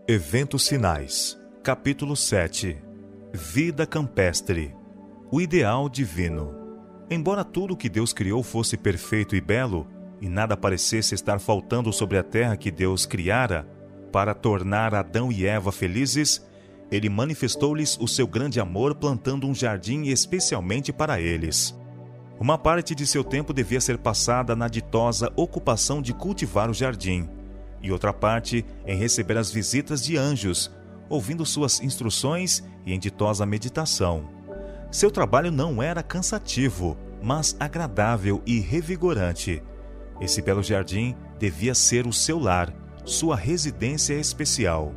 Eventos Finais, capítulo 7. Vida campestre. O ideal divino. Embora tudo que Deus criou fosse perfeito e belo, e nada parecesse estar faltando sobre a terra que Deus criara, para tornar Adão e Eva felizes, Ele manifestou-lhes o seu grande amor plantando um jardim especialmente para eles. Uma parte de seu tempo devia ser passada na ditosa ocupação de cultivar o jardim, e outra parte em receber as visitas de anjos, ouvindo suas instruções e em ditosa meditação. Seu trabalho não era cansativo, mas agradável e revigorante. Esse belo jardim devia ser o seu lar, sua residência especial.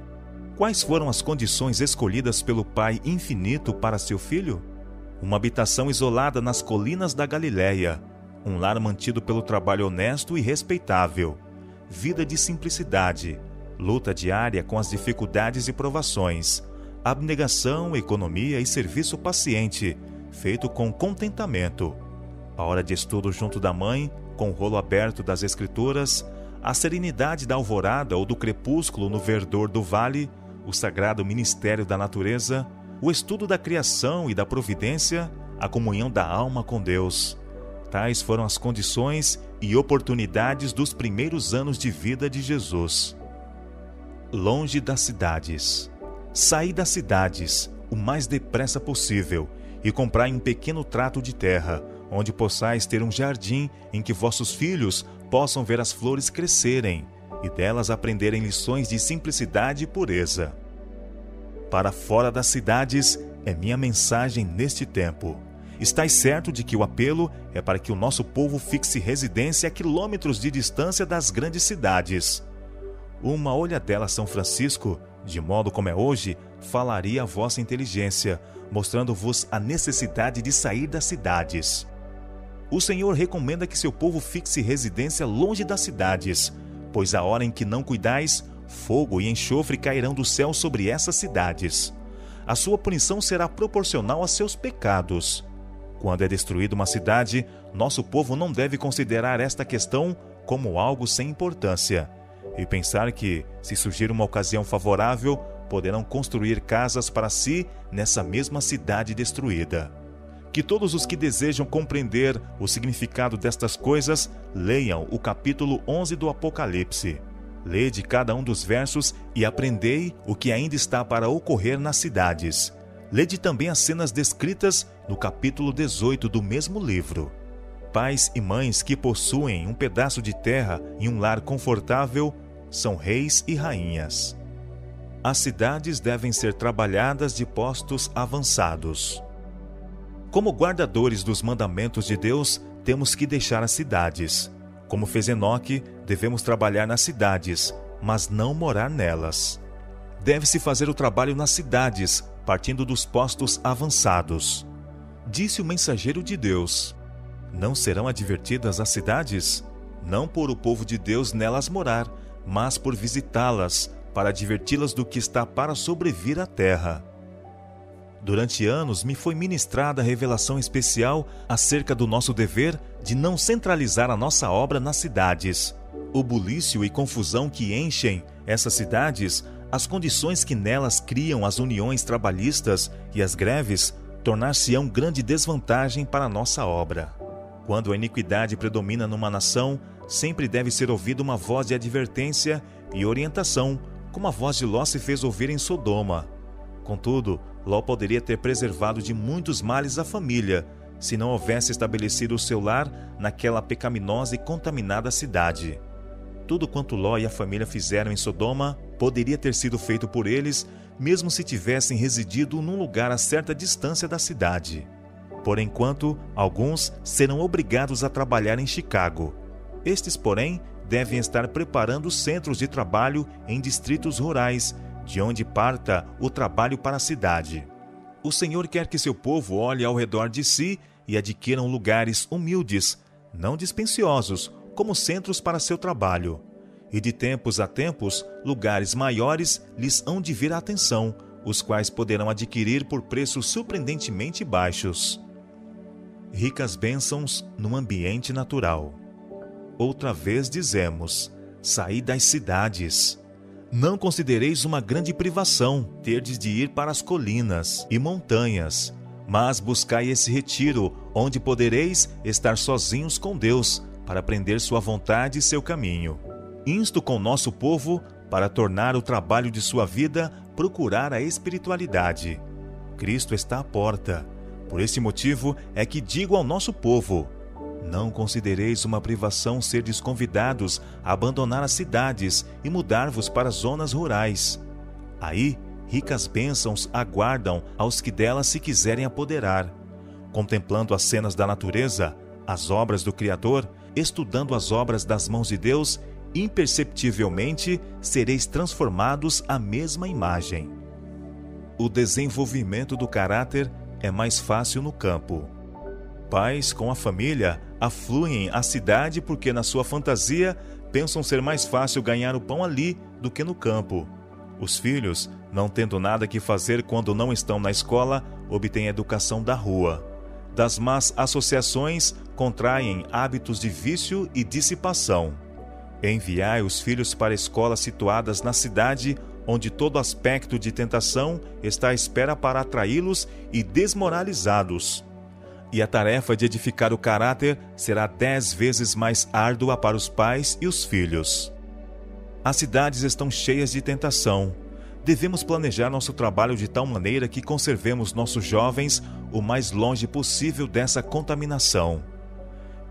Quais foram as condições escolhidas pelo Pai Infinito para seu filho? Uma habitação isolada nas colinas da Galileia, um lar mantido pelo trabalho honesto e respeitável, vida de simplicidade, luta diária com as dificuldades e provações, abnegação, economia e serviço paciente, feito com contentamento. A hora de estudo junto da mãe, com o rolo aberto das Escrituras, a serenidade da alvorada ou do crepúsculo no verdor do vale, o sagrado ministério da natureza, o estudo da criação e da providência, a comunhão da alma com Deus. Tais foram as condições e oportunidades dos primeiros anos de vida de Jesus. Longe das cidades. Saí das cidades o mais depressa possível e comprai um pequeno trato de terra, onde possais ter um jardim em que vossos filhos possam ver as flores crescerem e delas aprenderem lições de simplicidade e pureza. Para fora das cidades é minha mensagem neste tempo. Estais certo de que o apelo é para que o nosso povo fixe residência a quilômetros de distância das grandes cidades. Uma olhadela a São Francisco, de modo como é hoje, falaria a vossa inteligência, mostrando-vos a necessidade de sair das cidades. O Senhor recomenda que seu povo fixe residência longe das cidades, pois a hora em que não cuidais, fogo e enxofre cairão do céu sobre essas cidades. A sua punição será proporcional a seus pecados. Quando é destruída uma cidade, nosso povo não deve considerar esta questão como algo sem importância e pensar que, se surgir uma ocasião favorável, poderão construir casas para si nessa mesma cidade destruída. Que todos os que desejam compreender o significado destas coisas leiam o capítulo 11 do Apocalipse. Lede cada um dos versos e aprendei o que ainda está para ocorrer nas cidades. Lede também as cenas descritas no capítulo 18 do mesmo livro. Pais e mães que possuem um pedaço de terra e um lar confortável são reis e rainhas. As cidades devem ser trabalhadas de postos avançados. Como guardadores dos mandamentos de Deus, temos que deixar as cidades. Como fez Enoque, devemos trabalhar nas cidades, mas não morar nelas. Deve-se fazer o trabalho nas cidades, partindo dos postos avançados. Disse o mensageiro de Deus: não serão advertidas as cidades? Não por o povo de Deus nelas morar, mas por visitá-las, para adverti-las do que está para sobrevir à terra. Durante anos me foi ministrada a revelação especial acerca do nosso dever de não centralizar a nossa obra nas cidades. O bulício e confusão que enchem essas cidades, as condições que nelas criam as uniões trabalhistas e as greves, tornar-se-ão grande desvantagem para a nossa obra. Quando a iniquidade predomina numa nação, sempre deve ser ouvida uma voz de advertência e orientação, como a voz de Ló se fez ouvir em Sodoma. Contudo, Ló poderia ter preservado de muitos males a família, se não houvesse estabelecido o seu lar naquela pecaminosa e contaminada cidade. Tudo quanto Ló e a família fizeram em Sodoma poderia ter sido feito por eles, mesmo se tivessem residido num lugar a certa distância da cidade. Por enquanto, alguns serão obrigados a trabalhar em Chicago. Estes, porém, devem estar preparando centros de trabalho em distritos rurais, de onde parta o trabalho para a cidade. O Senhor quer que seu povo olhe ao redor de si e adquiram lugares humildes, não dispendiosos, como centros para seu trabalho. E de tempos a tempos, lugares maiores lhes hão de vir a atenção, os quais poderão adquirir por preços surpreendentemente baixos. Ricas bênçãos no ambiente natural. Outra vez dizemos: saí das cidades. Não considereis uma grande privação terdes de ir para as colinas e montanhas, mas buscai esse retiro, onde podereis estar sozinhos com Deus, para aprender sua vontade e seu caminho. Insto com nosso povo, para tornar o trabalho de sua vida, procurar a espiritualidade. Cristo está à porta. Por esse motivo é que digo ao nosso povo: não considereis uma privação serdes convidados a abandonar as cidades e mudar-vos para zonas rurais. Aí, ricas bênçãos aguardam aos que delas se quiserem apoderar. Contemplando as cenas da natureza, as obras do Criador, estudando as obras das mãos de Deus, imperceptivelmente sereis transformados à mesma imagem. O desenvolvimento do caráter é mais fácil no campo. Pais com a família afluem à cidade porque, na sua fantasia, pensam ser mais fácil ganhar o pão ali do que no campo. Os filhos, não tendo nada que fazer quando não estão na escola, obtêm educação da rua. Das más associações, contraem hábitos de vício e dissipação. Enviai os filhos para escolas situadas na cidade, onde todo aspecto de tentação está à espera para atraí-los e desmoralizá-los. E a tarefa de edificar o caráter será 10 vezes mais árdua para os pais e os filhos. As cidades estão cheias de tentação. Devemos planejar nosso trabalho de tal maneira que conservemos nossos jovens o mais longe possível dessa contaminação.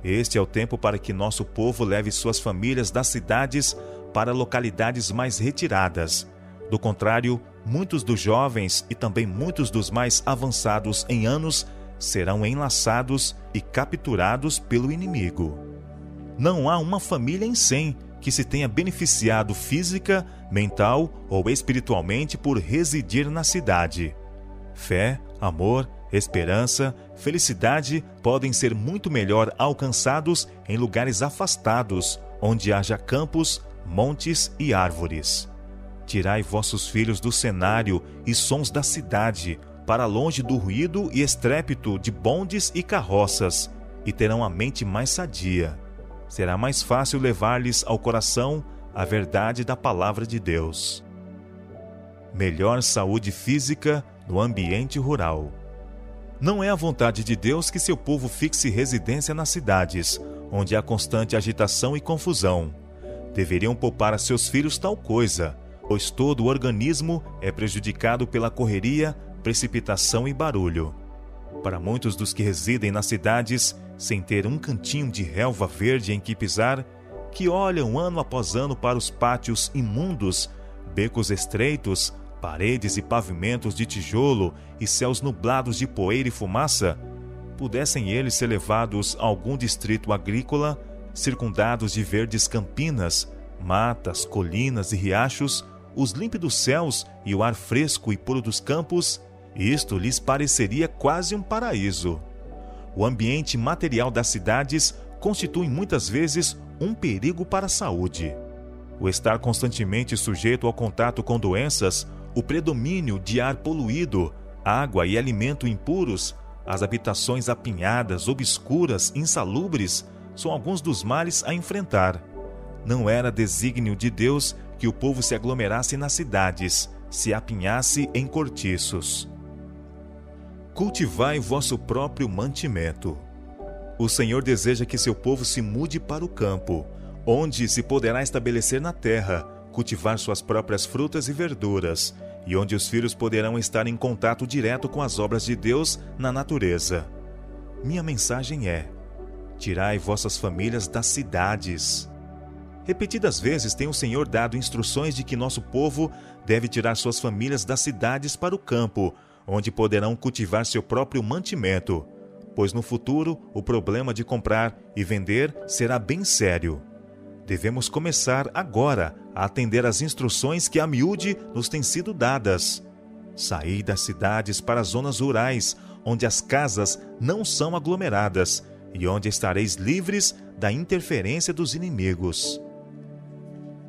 Este é o tempo para que nosso povo leve suas famílias das cidades para localidades mais retiradas. Do contrário, muitos dos jovens e também muitos dos mais avançados em anos serão enlaçados e capturados pelo inimigo. Não há uma família em 100 que se tenha beneficiado física, mental ou espiritualmente por residir na cidade. Fé, amor, esperança, felicidade podem ser muito melhor alcançados em lugares afastados, onde haja campos, montes e árvores. Tirai vossos filhos do cenário e sons da cidade, para longe do ruído e estrépito de bondes e carroças, e terão a mente mais sadia. Será mais fácil levar-lhes ao coração a verdade da palavra de Deus. Melhor saúde física no ambiente rural. Não é a vontade de Deus que seu povo fixe residência nas cidades, onde há constante agitação e confusão. Deveriam poupar a seus filhos tal coisa, pois todo o organismo é prejudicado pela correria, precipitação e barulho. Para muitos dos que residem nas cidades, sem ter um cantinho de relva verde em que pisar, que olham ano após ano para os pátios imundos, becos estreitos, paredes e pavimentos de tijolo e céus nublados de poeira e fumaça, pudessem eles ser levados a algum distrito agrícola, circundados de verdes campinas, matas, colinas e riachos, os límpidos céus e o ar fresco e puro dos campos, isto lhes pareceria quase um paraíso. O ambiente material das cidades constitui muitas vezes um perigo para a saúde. O estar constantemente sujeito ao contato com doenças, o predomínio de ar poluído, água e alimento impuros, as habitações apinhadas, obscuras, insalubres, são alguns dos males a enfrentar. Não era desígnio de Deus que o povo se aglomerasse nas cidades, se apinhasse em cortiços. Cultivai vosso próprio mantimento. O Senhor deseja que seu povo se mude para o campo, onde se poderá estabelecer na terra, cultivar suas próprias frutas e verduras, e onde os filhos poderão estar em contato direto com as obras de Deus na natureza. Minha mensagem é: tirai vossas famílias das cidades. Repetidas vezes tem o Senhor dado instruções de que nosso povo deve tirar suas famílias das cidades para o campo, onde poderão cultivar seu próprio mantimento, pois no futuro o problema de comprar e vender será bem sério. Devemos começar agora a atender às instruções que a miúde nos têm sido dadas. Saí das cidades para as zonas rurais, onde as casas não são aglomeradas e onde estareis livres da interferência dos inimigos.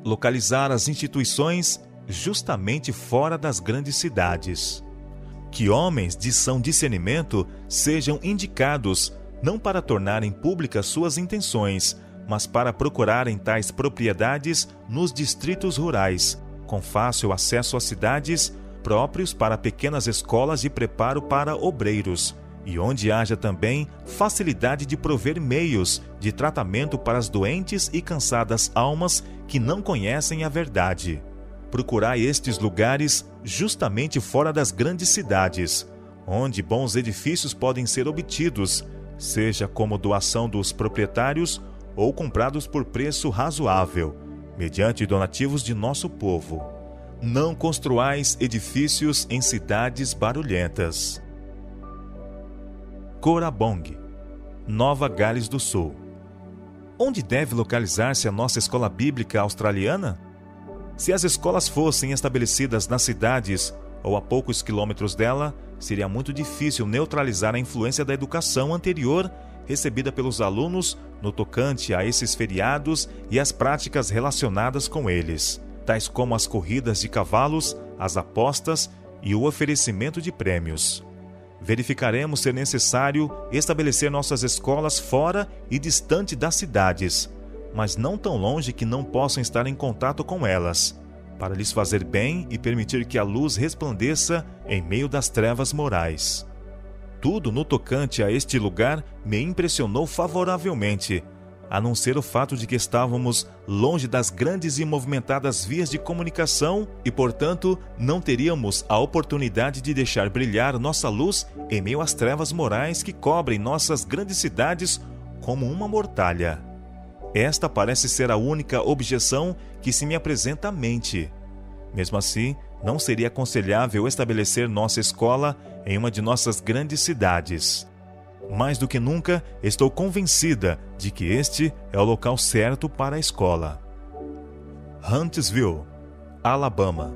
Localizar as instituições justamente fora das grandes cidades. Que homens de são discernimento sejam indicados, não para tornarem públicas suas intenções, mas para procurarem tais propriedades nos distritos rurais, com fácil acesso às cidades, próprios para pequenas escolas de preparo para obreiros, e onde haja também facilidade de prover meios de tratamento para as doentes e cansadas almas que não conhecem a verdade. Procurai estes lugares justamente fora das grandes cidades, onde bons edifícios podem ser obtidos, seja como doação dos proprietários ou comprados por preço razoável, mediante donativos de nosso povo. Não construais edifícios em cidades barulhentas. Corabong, Nova Gales do Sul. Onde deve localizar-se a nossa escola bíblica australiana? Se as escolas fossem estabelecidas nas cidades ou a poucos quilômetros dela, seria muito difícil neutralizar a influência da educação anterior recebida pelos alunos no tocante a esses feriados e as práticas relacionadas com eles, tais como as corridas de cavalos, as apostas e o oferecimento de prêmios. Verificaremos ser necessário estabelecer nossas escolas fora e distante das cidades, mas não tão longe que não possam estar em contato com elas, para lhes fazer bem e permitir que a luz resplandeça em meio das trevas morais. Tudo no tocante a este lugar me impressionou favoravelmente, a não ser o fato de que estávamos longe das grandes e movimentadas vias de comunicação e, portanto, não teríamos a oportunidade de deixar brilhar nossa luz em meio às trevas morais que cobrem nossas grandes cidades como uma mortalha. Esta parece ser a única objeção que se me apresenta à mente. Mesmo assim, não seria aconselhável estabelecer nossa escola em uma de nossas grandes cidades. Mais do que nunca, estou convencida de que este é o local certo para a escola. Huntsville, Alabama.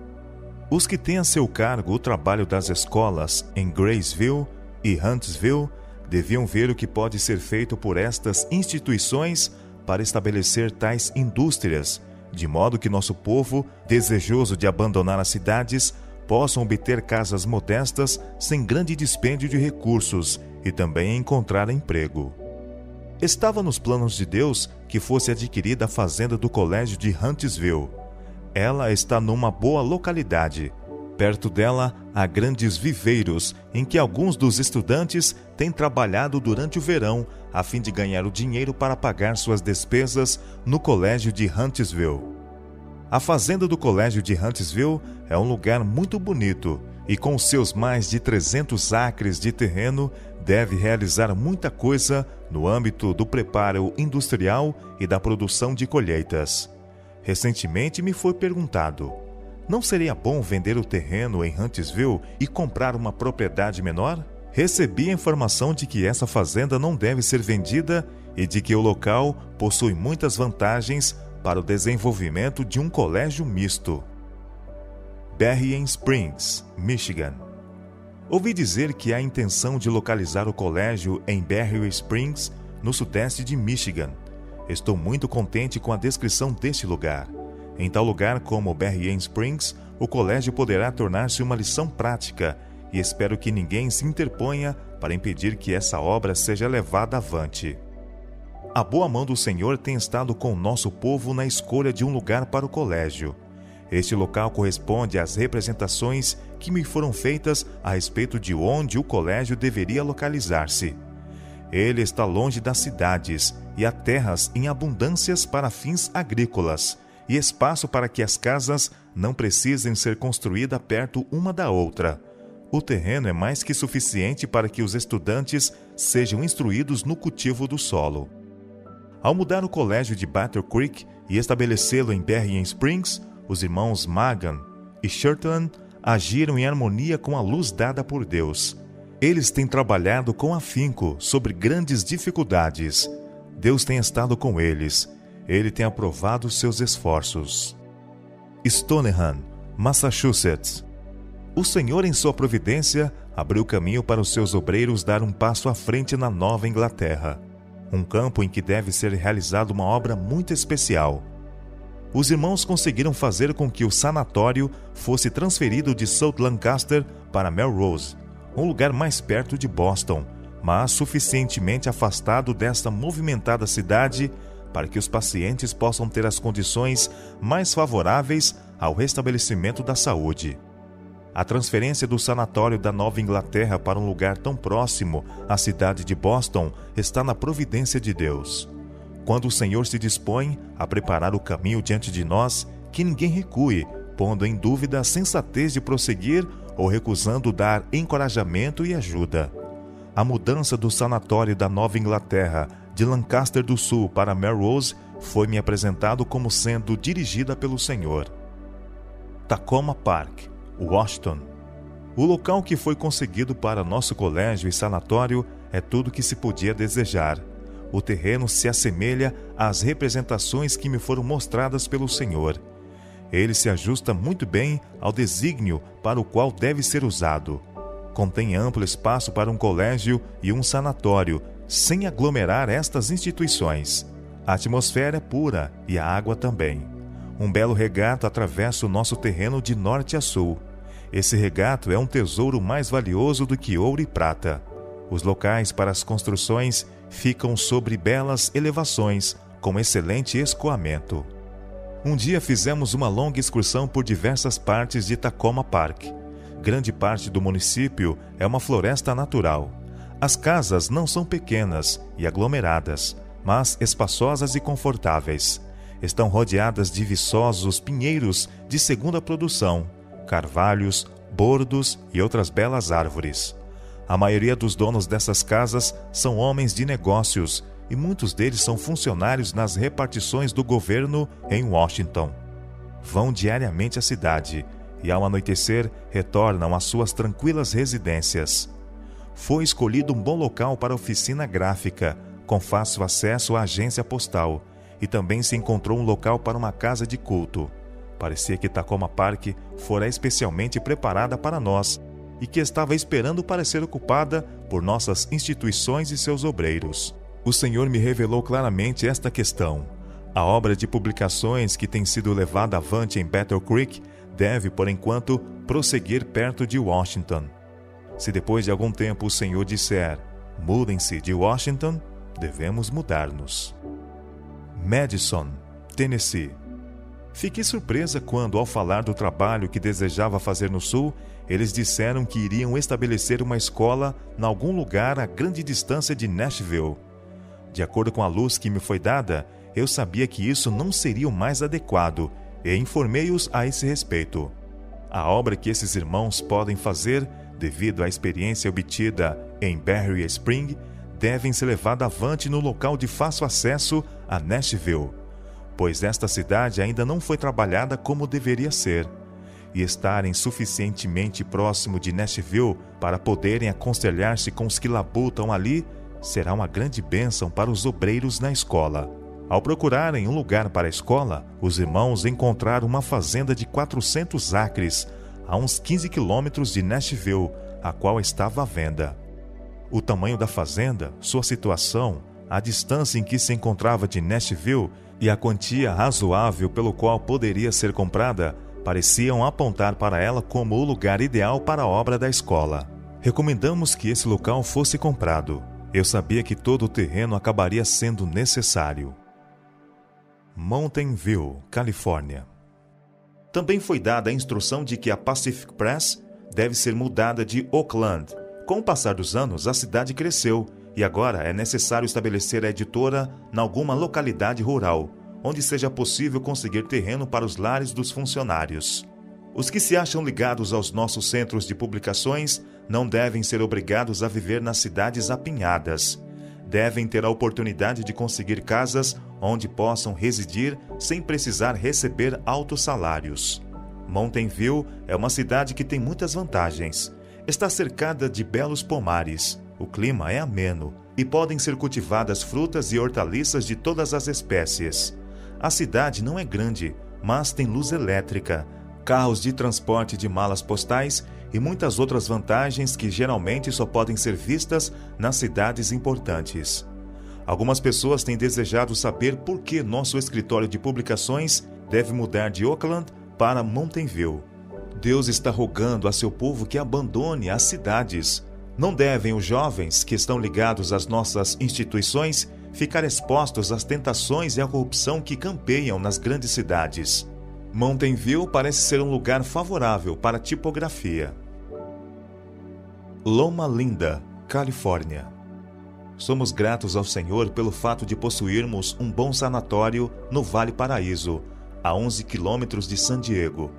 Os que têm a seu cargo o trabalho das escolas em Graceville e Huntsville deviam ver o que pode ser feito por estas instituições para estabelecer tais indústrias, de modo que nosso povo, desejoso de abandonar as cidades, possam obter casas modestas sem grande dispêndio de recursos e também encontrar emprego. Estava nos planos de Deus que fosse adquirida a fazenda do colégio de Huntsville. Ela está numa boa localidade. Perto dela há grandes viveiros em que alguns dos estudantes têm trabalhado durante o verão a fim de ganhar o dinheiro para pagar suas despesas no colégio de Huntsville. A fazenda do colégio de Huntsville é um lugar muito bonito e, com seus mais de 300 acres de terreno, deve realizar muita coisa no âmbito do preparo industrial e da produção de colheitas. Recentemente me foi perguntado: não seria bom vender o terreno em Huntsville e comprar uma propriedade menor? Recebi a informação de que essa fazenda não deve ser vendida e de que o local possui muitas vantagens para o desenvolvimento de um colégio misto. Berrien Springs, Michigan. Ouvi dizer que há intenção de localizar o colégio em Berrien Springs, no sudeste de Michigan. Estou muito contente com a descrição deste lugar. Em tal lugar como Berrien Springs, o colégio poderá tornar-se uma lição prática e espero que ninguém se interponha para impedir que essa obra seja levada avante. A boa mão do Senhor tem estado com o nosso povo na escolha de um lugar para o colégio. Este local corresponde às representações que me foram feitas a respeito de onde o colégio deveria localizar-se. Ele está longe das cidades e há terras em abundâncias para fins agrícolas e espaço para que as casas não precisem ser construídas perto uma da outra. O terreno é mais que suficiente para que os estudantes sejam instruídos no cultivo do solo. Ao mudar o colégio de Battle Creek e estabelecê-lo em Berrien Springs, os irmãos Magan e Shirtland agiram em harmonia com a luz dada por Deus. Eles têm trabalhado com afinco sobre grandes dificuldades. Deus tem estado com eles. Ele tem aprovado seus esforços. Stoneham, Massachusetts. O Senhor, em sua providência, abriu caminho para os seus obreiros dar um passo à frente na Nova Inglaterra, um campo em que deve ser realizada uma obra muito especial. Os irmãos conseguiram fazer com que o sanatório fosse transferido de South Lancaster para Melrose, um lugar mais perto de Boston, mas suficientemente afastado desta movimentada cidade, para que os pacientes possam ter as condições mais favoráveis ao restabelecimento da saúde. A transferência do sanatório da Nova Inglaterra para um lugar tão próximo à cidade de Boston está na providência de Deus. Quando o Senhor se dispõe a preparar o caminho diante de nós, que ninguém recue, pondo em dúvida a sensatez de prosseguir ou recusando dar encorajamento e ajuda. A mudança do sanatório da Nova Inglaterra de Lancaster do Sul para Melrose foi-me apresentado como sendo dirigida pelo Senhor. Tacoma Park, Washington. O local que foi conseguido para nosso colégio e sanatório é tudo que se podia desejar. O terreno se assemelha às representações que me foram mostradas pelo Senhor. Ele se ajusta muito bem ao desígnio para o qual deve ser usado. Contém amplo espaço para um colégio e um sanatório, sem aglomerar estas instituições. A atmosfera é pura e a água também. Um belo regato atravessa o nosso terreno de norte a sul. Esse regato é um tesouro mais valioso do que ouro e prata. Os locais para as construções ficam sobre belas elevações, com excelente escoamento. Um dia fizemos uma longa excursão por diversas partes de Tacoma Park. Grande parte do município é uma floresta natural. As casas não são pequenas e aglomeradas, mas espaçosas e confortáveis. Estão rodeadas de viçosos pinheiros de segunda produção, carvalhos, bordos e outras belas árvores. A maioria dos donos dessas casas são homens de negócios e muitos deles são funcionários nas repartições do governo em Washington. Vão diariamente à cidade e, ao anoitecer, retornam às suas tranquilas residências. Foi escolhido um bom local para a oficina gráfica, com fácil acesso à agência postal, e também se encontrou um local para uma casa de culto. Parecia que Tacoma Park fora especialmente preparada para nós e que estava esperando para ser ocupada por nossas instituições e seus obreiros. O Senhor me revelou claramente esta questão. A obra de publicações que tem sido levada avante em Battle Creek deve, por enquanto, prosseguir perto de Washington. Se depois de algum tempo o Senhor disser, mudem-se de Washington, devemos mudar-nos. Madison, Tennessee. Fiquei surpresa quando, ao falar do trabalho que desejava fazer no Sul, eles disseram que iriam estabelecer uma escola em algum lugar a grande distância de Nashville. De acordo com a luz que me foi dada, eu sabia que isso não seria o mais adequado e informei-os a esse respeito. A obra que esses irmãos podem fazer, devido à experiência obtida em Berry Spring, devem ser levada avante no local de fácil acesso a Nashville, pois esta cidade ainda não foi trabalhada como deveria ser, e estarem suficientemente próximo de Nashville para poderem aconselhar-se com os que labutam ali será uma grande bênção para os obreiros na escola. Ao procurarem um lugar para a escola, os irmãos encontraram uma fazenda de 400 acres, a uns 15 quilômetros de Nashville, a qual estava à venda. O tamanho da fazenda, sua situação, a distância em que se encontrava de Nashville e a quantia razoável pelo qual poderia ser comprada, pareciam apontar para ela como o lugar ideal para a obra da escola. Recomendamos que esse local fosse comprado. Eu sabia que todo o terreno acabaria sendo necessário. Mountain View, Califórnia. Também foi dada a instrução de que a Pacific Press deve ser mudada de Oakland. Com o passar dos anos, a cidade cresceu e agora é necessário estabelecer a editora em alguma localidade rural, onde seja possível conseguir terreno para os lares dos funcionários. Os que se acham ligados aos nossos centros de publicações não devem ser obrigados a viver nas cidades apinhadas. Devem ter a oportunidade de conseguir casas onde possam residir sem precisar receber altos salários. Mountain View é uma cidade que tem muitas vantagens. Está cercada de belos pomares, o clima é ameno e podem ser cultivadas frutas e hortaliças de todas as espécies. A cidade não é grande, mas tem luz elétrica, carros de transporte de malas postais e muitas outras vantagens que geralmente só podem ser vistas nas cidades importantes. Algumas pessoas têm desejado saber por que nosso escritório de publicações deve mudar de Oakland para Mountain View. Deus está rogando a seu povo que abandone as cidades. Não devem os jovens que estão ligados às nossas instituições ficar expostos às tentações e à corrupção que campeiam nas grandes cidades. Mountain View parece ser um lugar favorável para a tipografia. Loma Linda, Califórnia. Somos gratos ao Senhor pelo fato de possuirmos um bom sanatório no Vale Paraíso, a 11 quilômetros de San Diego,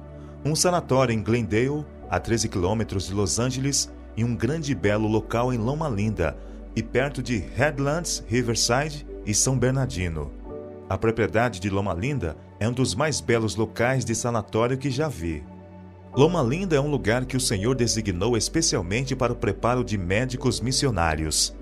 um sanatório em Glendale, a 13 quilômetros de Los Angeles, e um grande e belo local em Loma Linda, e perto de Redlands, Riverside e São Bernardino. A propriedade de Loma Linda é um dos mais belos locais de sanatório que já vi. Loma Linda é um lugar que o Senhor designou especialmente para o preparo de médicos missionários.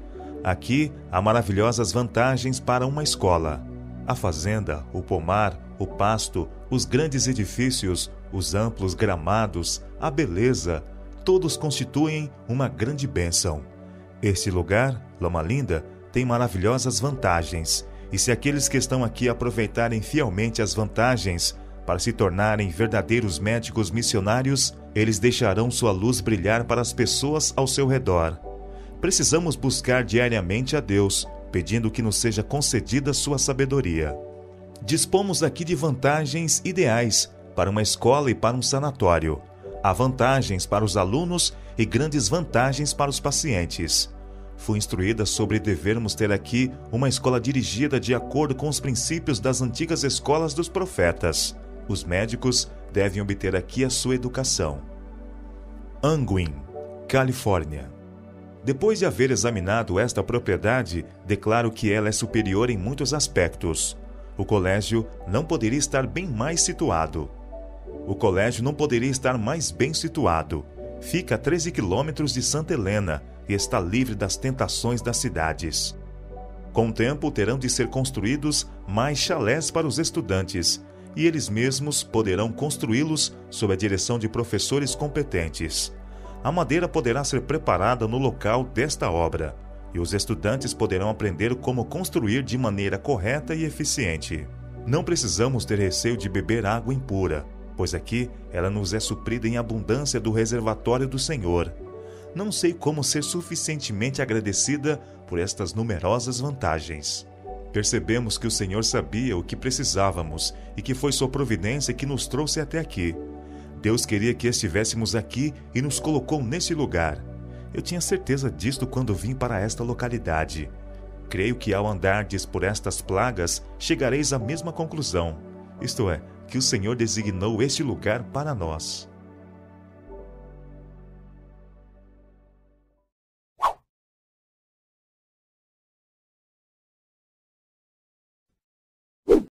Aqui há maravilhosas vantagens para uma escola. A fazenda, o pomar, o pasto, os grandes edifícios, os amplos gramados, a beleza, todos constituem uma grande bênção. Este lugar, Loma Linda, tem maravilhosas vantagens, e se aqueles que estão aqui aproveitarem fielmente as vantagens para se tornarem verdadeiros médicos missionários, eles deixarão sua luz brilhar para as pessoas ao seu redor. Precisamos buscar diariamente a Deus, pedindo que nos seja concedida sua sabedoria. Dispomos aqui de vantagens ideais para uma escola e para um sanatório. Há vantagens para os alunos e grandes vantagens para os pacientes. Fui instruída sobre devermos ter aqui uma escola dirigida de acordo com os princípios das antigas escolas dos profetas. Os médicos devem obter aqui a sua educação. Unwin, Califórnia. Depois de haver examinado esta propriedade, declaro que ela é superior em muitos aspectos. O colégio não poderia estar bem mais situado. Fica a 13 quilômetros de Santa Helena e está livre das tentações das cidades. Com o tempo, terão de ser construídos mais chalés para os estudantes, e eles mesmos poderão construí-los sob a direção de professores competentes. A madeira poderá ser preparada no local desta obra, e os estudantes poderão aprender como construir de maneira correta e eficiente. Não precisamos ter receio de beber água impura, pois aqui ela nos é suprida em abundância do reservatório do Senhor. Não sei como ser suficientemente agradecida por estas numerosas vantagens. Percebemos que o Senhor sabia o que precisávamos e que foi sua providência que nos trouxe até aqui. Deus queria que estivéssemos aqui e nos colocou nesse lugar. Eu tinha certeza disto quando vim para esta localidade. Creio que ao andardes por estas plagas, chegareis à mesma conclusão, isto é, que o Senhor designou este lugar para nós.